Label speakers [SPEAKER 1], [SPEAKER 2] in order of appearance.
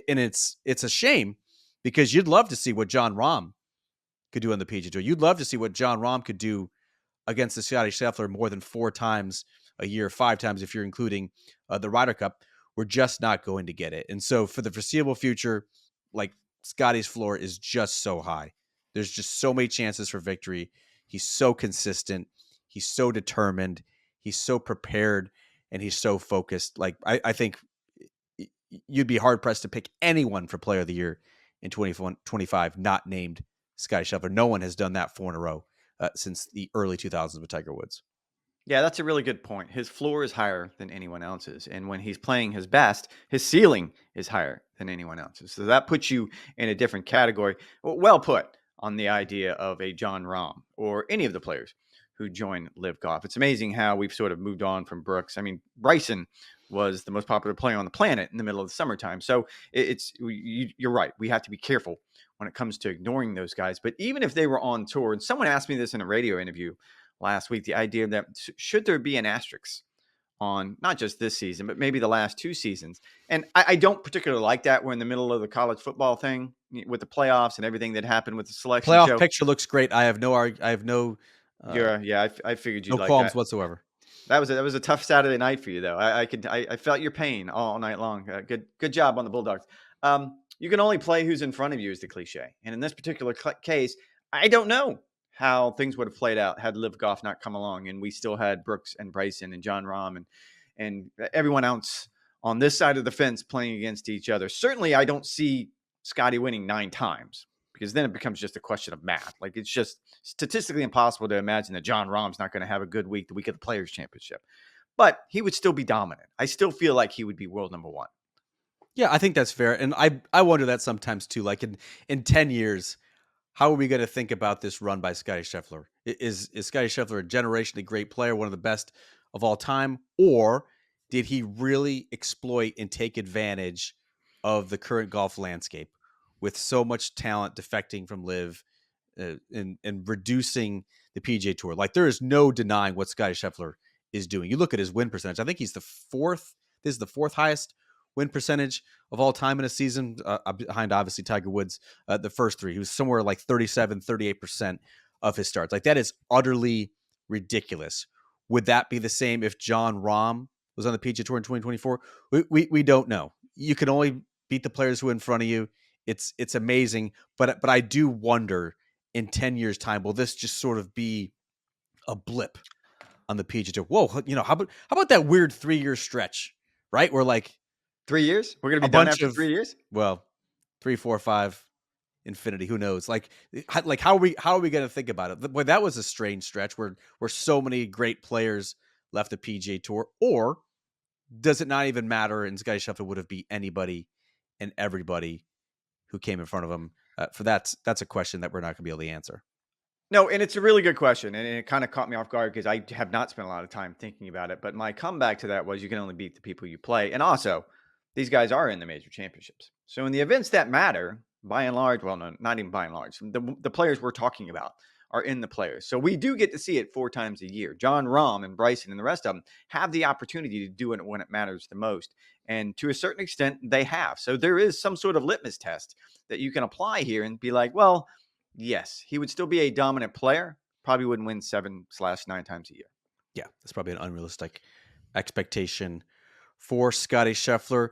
[SPEAKER 1] And it's a shame because you'd love to see what John Rahm could do on the PGA Tour. You'd love to see what John Rahm could do against the Scottie Scheffler more than 4 times a year, 5 times if you're including the Ryder Cup. We're just not going to get it. And so for the foreseeable future, like, Scottie's floor is just so high. There's just so many chances for victory. He's so consistent. He's so determined. He's so prepared, and he's so focused. Like, I think you'd be hard pressed to pick anyone for Player of the Year in 2025 not named Scottie Scheffler. No one has done that 4 in a row since the early 2000s with Tiger Woods.
[SPEAKER 2] Yeah, that's a really good point. His floor is higher than anyone else's. And when he's playing his best, his ceiling is higher than anyone else's. So that puts you in a different category. Well put on the idea of a John Rahm or any of the players who join Live Golf. It's amazing how we've sort of moved on from Brooks. I mean, Bryson was the most popular player on the planet in the middle of the summertime. So you're right. We have to be careful when it comes to ignoring those guys. But even if they were on tour, and someone asked me this in a radio interview last week, the idea that should there be an asterisk on not just this season, but maybe the last 2 seasons. And I don't particularly like that. We're in the middle of the college football thing with the playoffs and everything that happened with the selection
[SPEAKER 1] Playoff
[SPEAKER 2] show.
[SPEAKER 1] picture looks great. I have no
[SPEAKER 2] I figured you'd
[SPEAKER 1] no
[SPEAKER 2] like
[SPEAKER 1] qualms
[SPEAKER 2] that.
[SPEAKER 1] whatsoever.
[SPEAKER 2] That was a tough Saturday night for you, though. I felt your pain all night long. Good job on the Bulldogs. You can only play who's in front of you, is the cliche. And in this particular case, I don't know how things would have played out had Live Golf not come along, and we still had Brooks and Bryson and John Rahm and everyone else on this side of the fence playing against each other. Certainly, I don't see Scottie winning 9 times, because then it becomes just a question of math. Like, it's just statistically impossible to imagine that John Rahm's not going to have a good week the week of the Players' Championship. But he would still be dominant. I still feel like he would be world number 1.
[SPEAKER 1] Yeah, I think that's fair. And I wonder that sometimes too. Like, in 10 years, how are we going to think about this run by Scottie Scheffler? Is Scottie Scheffler a generationally great player, one of the best of all time? Or did he really exploit and take advantage of the current golf landscape with so much talent defecting from Live and reducing the PGA Tour? Like, there is no denying what Scottie Scheffler is doing. You look at his win percentage. I think he's the fourth. This is the 4th highest win percentage of all time in a season, behind obviously Tiger Woods, the first 3. He was somewhere like 37, 38% of his starts. Like, that is utterly ridiculous. Would that be the same if John Rahm was on the PGA Tour in 2024? We don't know. You can only beat the players who are in front of you. It's amazing, but I do wonder, in 10 years' time, will this just sort of be a blip on the PGA Tour? Whoa, how about that weird 3-year stretch, right? Where, like,
[SPEAKER 2] 3 years? We're going to
[SPEAKER 1] a
[SPEAKER 2] be done
[SPEAKER 1] bunch
[SPEAKER 2] after
[SPEAKER 1] of
[SPEAKER 2] 3 years?
[SPEAKER 1] well, 3, 4, 5, infinity. Who knows? Like how are we going to think about it? Boy, that was a strange stretch where so many great players left the PGA Tour. Or does it not even matter? And Scottie Scheffler would have beat anybody and everybody who came in front of him. That's a question that we're not going to be able to answer.
[SPEAKER 2] No, and it's a really good question, and it kind of caught me off guard because I have not spent a lot of time thinking about it. But my comeback to that was you can only beat the people you play. And also, these guys are in the major championships. So in the events that matter, by and large, well, no, not even by and large, the players we're talking about are in the players. So we do get to see it 4 times a year. John Rahm and Bryson and the rest of them have the opportunity to do it when it matters the most. And to a certain extent, they have. So there is some sort of litmus test that you can apply here and be like, well, yes, he would still be a dominant player. Probably wouldn't win 7/9 times a year.
[SPEAKER 1] Yeah, that's probably an unrealistic expectation for Scottie Scheffler.